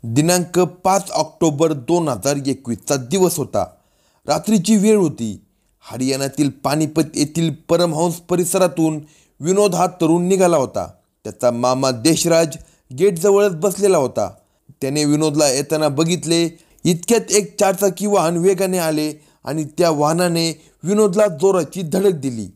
दिनांक 5 ऑक्टोबर 2021चा दिवस होता. रात्रीची वेळ होती. हरियाणातील पानिपत येथील परमहंस परिसरातून विनोद हा तरुण निघाला होता. त्याचा मामा देशराज गेटजवळच बसलेला होता. त्याने विनोदला येताना बघितले. इतक्यात एक चारचाकी वाहन वेगाने आले आणि त्या वाहनाने विनोदला जोराची धडक दिली.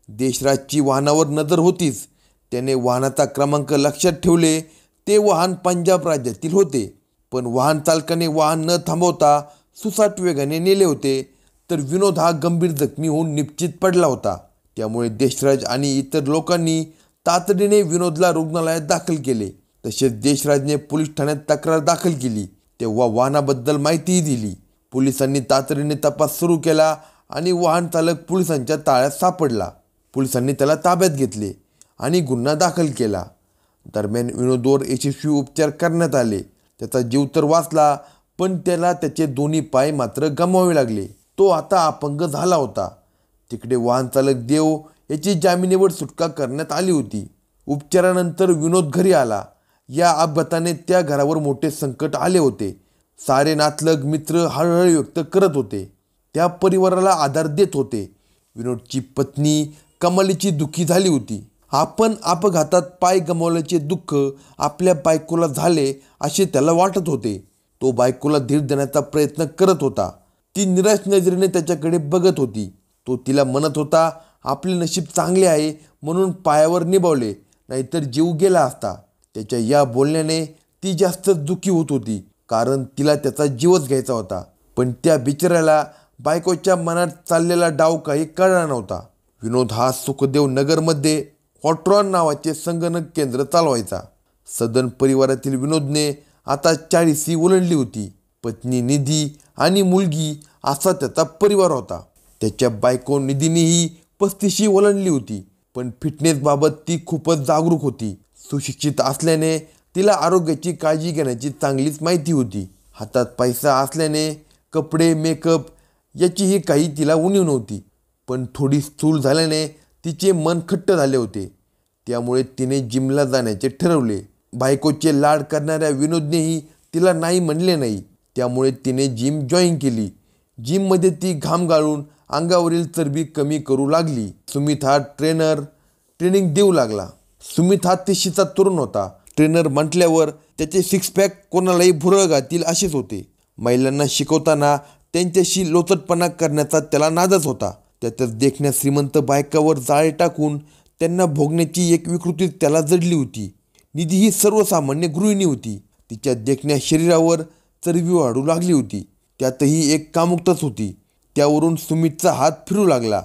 देशराजची वाहनावर नजर होतीच. त्याने वाहनाचा क्रमांक लक्षात ठेवले. ते वाहन पंजाब राज्यातील होते. पण वाहन चालकाने वाहन न थांबवता सुसाट वेगाने नेले होते. तर विनोद हा गंभीर जखमी होऊन निश्चित पडला होता. त्यामुळे देशराज आणि इतर लोकांनी तातडीने विनोदला रुग्णालयात दाखल केले. तसेच देशराजने पोलीस ठाण्यात तक्रार दाखल केली. तेव्हा वाहनाबद्दल माहितीही दिली. पोलिसांनी तातडीने तपास सुरू केला आणि वाहन चालक पोलिसांच्या ताळ्यात सापडला. पोलिसांनी त्याला ताब्यात घेतले आणि गुन्हा दाखल केला. दरम्यान विनोदवर यशस्वी उपचार करण्यात आले. त्याचा जीव तर वाचला, पण त्याला त्याचे दोन्ही पाय मात्र गमवावे लागले. तो आता अपंग झाला होता. तिकडे वाहन चालक देव याची जामिनावर सुटका करण्यात आली होती. उपचारानंतर विनोद घरी आला. या अपघाताने त्या घरावर मोठे संकट आले होते. सारे नातलग मित्र हळहळ व्यक्त करत होते. त्या परिवाराला आधार देत होते. विनोदची पत्नी कमालीची दुःखी झाली होती. आपण अपघातात पाय गमावल्याचे दुःख आपल्या बायकोला झाले असे त्याला वाटत होते. तो बायकोला धीर देण्याचा प्रयत्न करत होता. ती निराश नजरेने त्याच्याकडे बघत होती. तो तिला म्हणत होता, आपले नशीब चांगले आहे म्हणून पायावर निभावले, नाहीतर जीव गेला असता. त्याच्या या बोलण्याने ती जास्त दुःखी होत होती, कारण तिला त्याचा जीवच घ्यायचा होता. पण त्या बिचाऱ्याला बायकोच्या मनात चाललेला डाव काही कळला नव्हता. विनोद हा सुखदेव नगरमध्ये हॉट्रॉन नावाचे संगणक केंद्र चालवायचा. सदन परिवारातील विनोदने आता 40शी ओलांडली होती. पत्नी निधी आणि मुलगी असा त्याचा परिवार होता. त्याच्या बायको निधीनेही 35शी ओलांडली होती. पण फिटनेसबाबत ती खूपच जागरूक होती. सुशिक्षित असल्याने तिला आरोग्याची काळजी घेण्याची चांगलीच माहिती होती. हातात पैसा असल्याने कपडे मेकअप याचीही काही तिला उणीव नव्हती. पण थोडी स्थूल झाल्याने तिचे मन खट्ट झाले होते. त्यामुळे तिने जिमला जाण्याचे ठरवले. बायकोचे लाड करणाऱ्या विनोदनेही तिला नाही म्हणले नाही. त्यामुळे तिने जिम जॉईन केली. जिममध्ये ती घाम गाळून अंगावरील चरबी कमी करू लागली. सुमित हा ट्रेनिंग देऊ लागला. सुमित हा 30शीचा तरुण होता. ट्रेनर म्हटल्यावर त्याचे सिक्सपॅक कोणालाही भुरळ घालतील असेच होते. महिलांना शिकवताना त्यांच्याशी लोचटपणा करण्याचा त्याला नादच होता. त्यातच देखण्या श्रीमंत बायकावर जाळे टाकून त्यांना भोगण्याची एक विकृती त्याला जडली होती. निधी ही सर्वसामान्य गृहिणी होती. तिच्या देखण्या शरीरावर चरबी वाढू लागली होती. त्यातही एक कामुकताच होती. त्यावरून सुमितचा हात फिरू लागला.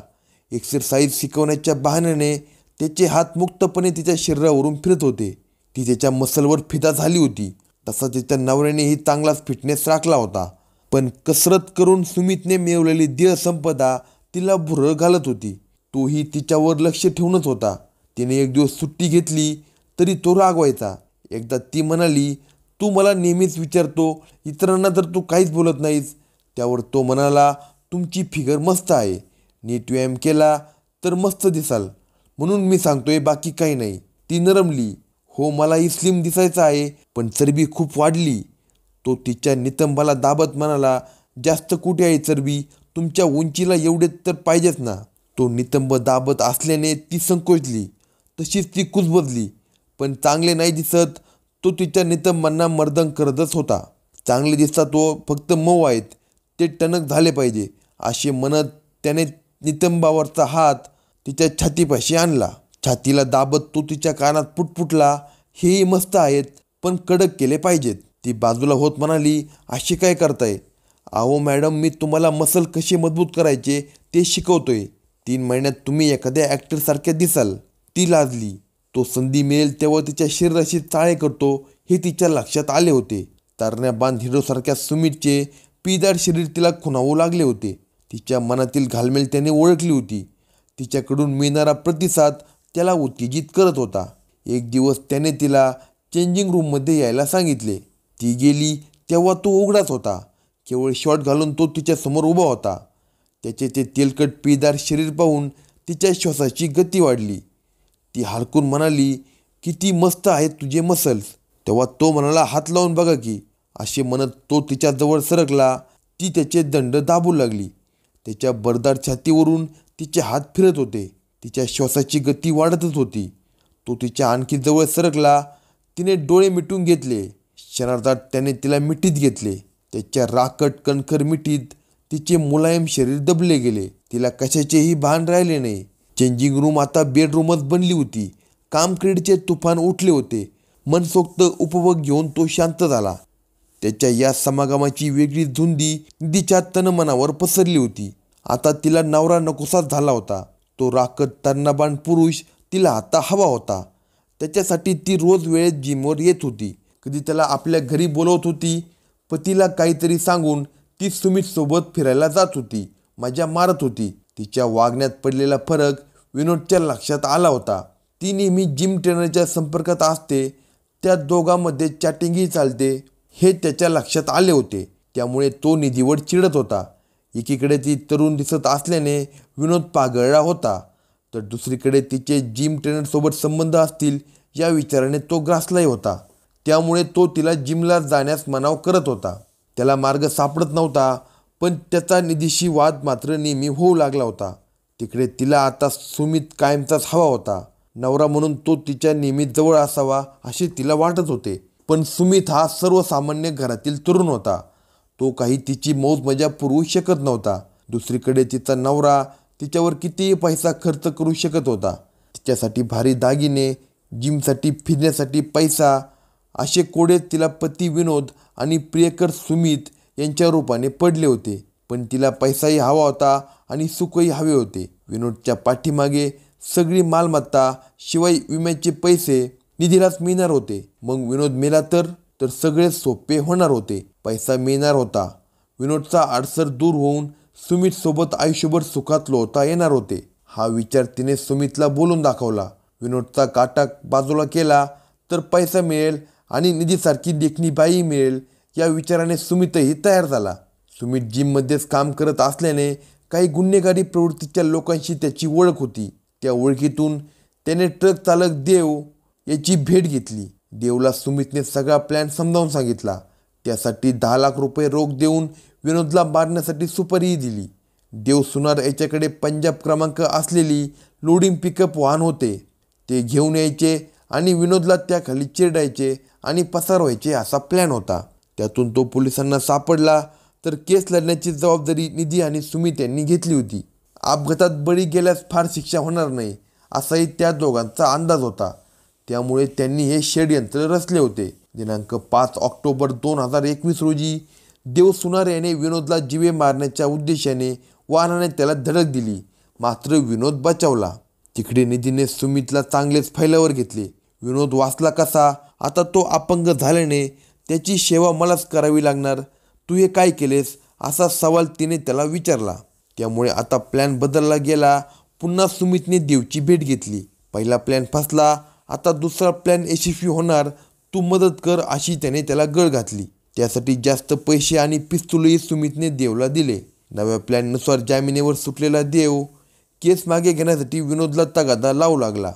एक्सरसाइज शिकवण्याच्या बहाण्याने त्याचे हात मुक्तपणे तिच्या शरीरावरून फिरत होते. ती त्याच्या मसलवर फिदा झाली होती. तसा तिच्या नवऱ्यानेही चांगलाच फिटनेस राखला होता. पण कसरत करून सुमितने मिळवलेली देहसंपदा तिला भुरळ घालत होती. तोही तिच्यावर लक्ष ठेवूनच होता. तिने एक दिवस सुट्टी घेतली तरी तो रागवायचा. एकदा ती म्हणाली, तू मला नेहमीच विचारतो, इतरांना तर तू काहीच बोलत नाहीस. त्यावर तो म्हणाला, तुमची फिगर मस्त आहे. नीट व्यायाम केला तर मस्त दिसाल म्हणून मी सांगतोय, बाकी काही नाही. ती नरमली. हो, मलाही स्लिम दिसायचं आहे, पण चरबी खूप वाढली. तो तिच्या नितंबाला दाबत म्हणाला, जास्त कुठे आहे चरबी? तुमच्या उंचीला एवढे तर पाहिजेच ना. तो नितंब दाबत असल्याने ती संकोचली. तशीच ती कुजबजली. पण चांगले नाही दिसत. तो तिच्या नितंबांना मर्दन करतच होता. चांगले दिसतात तो, फक्त मऊ आहेत, ते टणक झाले पाहिजे असे म्हणत त्याने नितंबावरचा हात तिच्या छातीपाशी आणला. छातीला दाबत तो तिच्या कानात पुटपुटला, हेही मस्त आहेत, पण कडक केले पाहिजेत. ती बाजूला होत म्हणाली, असे काय करताय? अहो मॅडम, मी तुम्हाला मसल कसे मजबूत करायचे ते शिकवतोय. 3 महिन्यात तुम्ही एखाद्या ॲक्टरसारख्या दिसाल. ती लाजली. तो संधी मिळेल तेव्हा तिच्या शरीराशी चाळे करतो हे तिच्या लक्षात आले होते. तरण्याबांध हिरोसारख्या सुमितचे पिदार शरीर तिला खुणावू लागले होते. तिच्या मनातील घालमेल त्याने ओळखली होती. तिच्याकडून मिळणारा प्रतिसाद त्याला उत्तेजित करत होता. एक दिवस त्याने तिला चेंजिंग रूममध्ये यायला सांगितले. ती गेली तेव्हा तो उघडाच होता. केवळ शॉर्ट घालून तो तिच्यासमोर उभा होता. त्याचे ते तेलकट पिदार शरीर पाहून तिच्या श्वासाची गती वाढली. ती हलकून म्हणाली, किती मस्त आहेत तुझे मसल्स. तेव्हा तो म्हणाला, हात लावून बघा की. असे म्हणत तो तिच्याजवळ सरकला. ती त्याचे दंड दाबू लागली. त्याच्या भरदार छातीवरून तिचे हात फिरत होते. तिच्या श्वासाची गती वाढतच होती. तो तिच्या आणखी जवळ सरकला. तिने डोळे मिटून घेतले. क्षणार्धात त्याने तिला मिठीत घेतले. त्याच्या राकट कणखर मिठीत तिचे मुलायम शरीर दबले गेले. तिला कशाचेही भान राहिले नाही. चेंजिंग रूम आता बेडरूमच बनली होती. कामक्रीडचे तुफान उठले होते. मनसोक्त उपभोग घेऊन तो शांत झाला. त्याच्या या समागमाची वेगळी धुंदी निधीच्या तनमनावर पसरली होती. आता तिला नवरा नकोसाच झाला होता. तो राकट तर्नाबाण पुरुष तिला आता हवा होता. त्याच्यासाठी ती रोज वेळेत जिमवर येत होती. कधी त्याला आपल्या घरी बोलवत होती. पतीला काहीतरी सांगून ती सुमितसोबत फिरायला जात होती. मजा मारत होती. तिच्या वागण्यात पडलेला फरक विनोदच्या लक्षात आला होता. ती नेहमी जिम ट्रेनरच्या संपर्कात असते. त्या दोघांमध्ये चॅटिंगही चालते हे त्याच्या लक्षात आले होते. त्यामुळे तो निधीवर चिडत होता. एकीकडे ती तरुण दिसत असल्याने विनोद पागळला होता, तर दुसरीकडे तिचे जिम ट्रेनरसोबत संबंध असतील या विचाराने तो ग्रासलाही होता. त्यामुळे तो तिला जिमला जाण्यास मनाव करत होता. त्याला मार्ग सापडत नव्हता, पण त्याचा निधीशी वाद मात्र नेहमी होऊ लागला होता. तिकडे तिला आता सुमित कायमचाच हवा होता. नवरा म्हणून तो तिच्या नेहमी जवळ असावा असे तिला वाटत होते. पण सुमित हा सर्वसामान्य घरातील तरुण होता. तो काही तिची मौज मजा पुरवू शकत नव्हता. दुसरीकडे तिचा नवरा तिच्यावर कितीही पैसा खर्च करू शकत होता. तिच्यासाठी भारी दागिने, जिमसाठी फिरण्यासाठी पैसा, असे कोडे तिला पती विनोद आणि प्रियकर सुमित यांच्या रूपाने पडले होते. पण तिला पैसाही हवा होता आणि सुखही हवे होते. विनोदच्या पाठीमागे सगळी मालमत्ता शिवाय विम्याचे पैसे निधीलाच मिळणार होते. मग विनोद मेला तर सगळे सोपे होणार होते. पैसा मिळणार होता. विनोदचा अडसर दूर होऊन सुमितसोबत आयुष्यभर सुखात लोळता येणार होते. हा विचार तिने सुमितला बोलून दाखवला. विनोदचा काटा बाजूला केला तर पैसा मिळेल आणि निधीसारखी देखणी बाई मिळेल या विचाराने सुमितही तयार झाला. सुमित जिममध्येच काम करत असल्याने काही गुन्हेगारी प्रवृत्तीच्या लोकांशी त्याची ओळख होती. त्या ओळखीतून त्याने ट्रक चालक देव याची भेट घेतली. देवला सुमितने सगळा प्लॅन समजावून सांगितला. त्यासाठी 10 लाख रुपये रोख देऊन विनोदला मारण्यासाठी सुपारीही दिली. देव सुनार याच्याकडे पंजाब क्रमांक असलेली लोडिंग पिकअप वाहन होते. ते घेऊन यायचे आणि विनोदला त्याखाली चिरडायचे आणि पसार व्हायचे असा प्लॅन होता. त्यातून तो पोलिसांना सापडला तर केस लढण्याची जबाबदारी निधी आणि सुमित यांनी घेतली होती. अपघातात बळी गेल्यास फार शिक्षा होणार नाही असाही त्या दोघांचा अंदाज होता. त्यामुळे त्यांनी हे षड्यंत्र रचले होते. दिनांक 5 ऑक्टोबर 2021 रोजी देव सुनार याने विनोदला जीवे मारण्याच्या उद्देशाने वाहनाने त्याला धडक दिली. मात्र विनोद बचावला. तिकडे निधीने सुमितला चांगलेच फैलावर घेतले. विनोद वाचला कसा? आता तो अपंग झाल्याने त्याची सेवा मलाच करावी लागणार. तू हे काय केलेस असा सवाल तिने त्याला विचारला. त्यामुळे आता प्लॅन बदलला गेला. पुन्हा सुमितने देवची भेट घेतली. पहिला प्लॅन फसला. आता दुसरा प्लॅन यशस्वी होणार. तू मदत कर अशी त्याने त्याला गळ घातली. त्यासाठी जास्त पैसे आणि पिस्तूलही सुमितने देवला दिले. नव्या प्लॅननुसार जामिनावर सुटलेला देव केस मागे घेण्यासाठी विनोदला तगादा लावू लागला.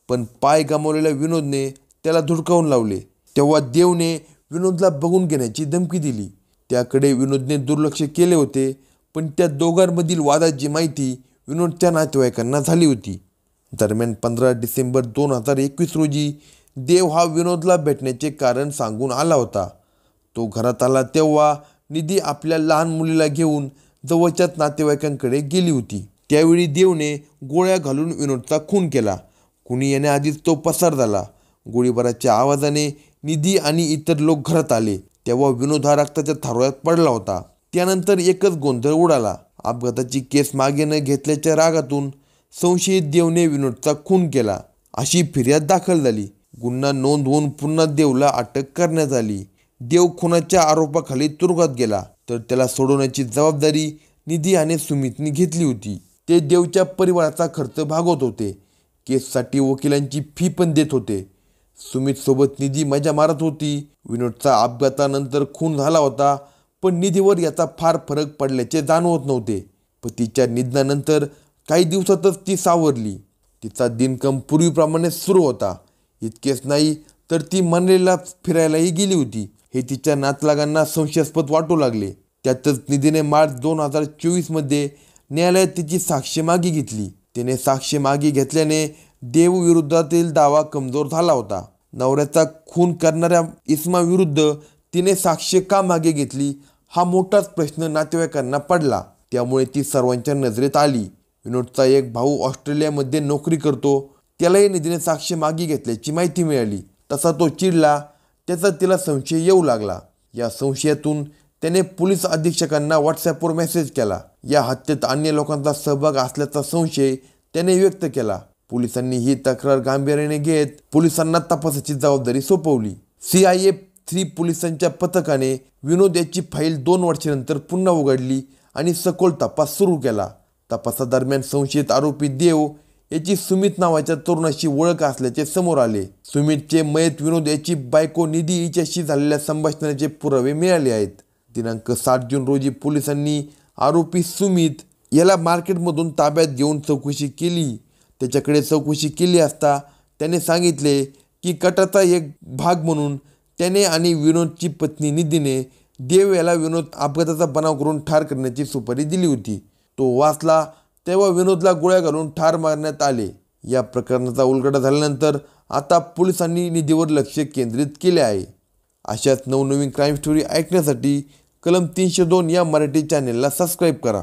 पण पाय गमावलेल्या विनोदने त्याला धुडकावून लावले. तेव्हा देवने विनोदला बघून घेण्याची धमकी दिली. त्याकडे विनोदने दुर्लक्ष केले होते. पण त्या दोघांमधील वादाची माहिती विनोदच्या नातेवाईकांना झाली होती. दरम्यान 15 डिसेंबर 2021 रोजी देव हा विनोदला भेटण्याचे कारण सांगून आला होता. तो घरात आला तेव्हा निधी आपल्या लहान मुलीला घेऊन जवळच्याच नातेवाईकांकडे गेली होती. त्यावेळी देवने गोळ्या घालून विनोदचा खून केला. कुणी येण्याआधीच तो पसार झाला. गोळीबाराच्या आवाजाने निधी आणि इतर लोक घरात आले तेव्हा विनोद हा रक्ताच्या थारोळ्यात पडला होता. त्यानंतर एकच गोंधळ उडाला. अपघाताची केस मागे न घेतल्याच्या रागातून संशयित देवने विनोदचा खून केला अशी फिर्याद दाखल झाली. गुन्हा नोंद होऊन पुन्हा देवला अटक करण्यात आली. देव खुनाच्या आरोपाखाली तुरुंगात गेला तर त्याला सोडवण्याची जबाबदारी निधी आणि सुमितने घेतली होती. ते देवच्या परिवाराचा खर्च भागवत होते. केससाठी वकिलांची फी पण देत होते. सुमितसोबत निधी मजा मारत होती. विनोदचा अपघातानंतर खून झाला होता, पण निधीवर याचा फार फरक पडल्याचे जाणवत नव्हते. पतीच्या निधनानंतर काही दिवसातच ती सावरली. तिचा दिनक्रम पूर्वीप्रमाणे सुरू होता. इतकेच नाही तर ती मनलेला फिरायलाही गेली होती. हे तिच्या नातलगांना संशयास्पद वाटू लागले. त्यातच निधीने मार्च 2024मध्ये न्यायालयात तिची साक्ष मागे घेतली. तिने साक्ष मागे घेतल्याने देवविरोधातील दावा कमजोर झाला होता. नवऱ्याचा खून करणाऱ्या इसमाविरुद्ध तिने साक्ष का मागे घेतली हा मोठाच प्रश्न नातेवाईकांना पडला. त्यामुळे ती सर्वांच्या नजरेत आली. विनोदचा एक भाऊ ऑस्ट्रेलियामध्ये नोकरी करतो. त्यालाही निधीने साक्ष मागे घेतल्याची माहिती मिळाली. तसा तो चिडला. त्याचा तिला संशय येऊ लागला. या संशयातून त्याने पोलीस अधीक्षकांना व्हॉट्सॲपवर मेसेज केला. या हत्येत अन्य लोकांचा सहभाग असल्याचा संशय त्याने व्यक्त केला. पोलिसांनी ही तक्रार गांभीर्याने घेत पोलिसांना तपासाची जबाबदारी सोपवली. CIA 3 पोलिसांच्या पथकाने विनोद याची फाईल 2 वर्षांनंतर पुन्हा उघडली आणि सखोल तपास सुरू केला. तपासादरम्यान संशयित आरोपी देव याची सुमित नावाच्या तरुणाशी ओळख असल्याचे समोर आले. सुमितचे मयत विनोद याची बायको निधी हिच्याशी झालेल्या संभाषणाचे पुरावे मिळाले आहेत. दिनांक 7 जून रोजी पोलिसांनी आरोपी सुमित याला मार्केटमधून ताब्यात घेऊन चौकशी केली. त्याच्याकडे चौकशी केली असता त्याने सांगितले की कटाचा एक भाग म्हणून त्याने आणि विनोदची पत्नी निधीने देव याला विनोद अपघाताचा बनाव करून ठार करण्याची सुपारी दिली होती. तो वाचला तेव्हा विनोदला गोळ्या घालून ठार मारण्यात आले. या प्रकरणाचा उलगडा झाल्यानंतर आता पोलिसांनी निधीवर लक्ष केंद्रित केले आहे. अशाच नवनवीन क्राईम स्टोरी ऐकण्यासाठी कलम 302 या मराठी चॅनेलला सबस्क्राईब करा.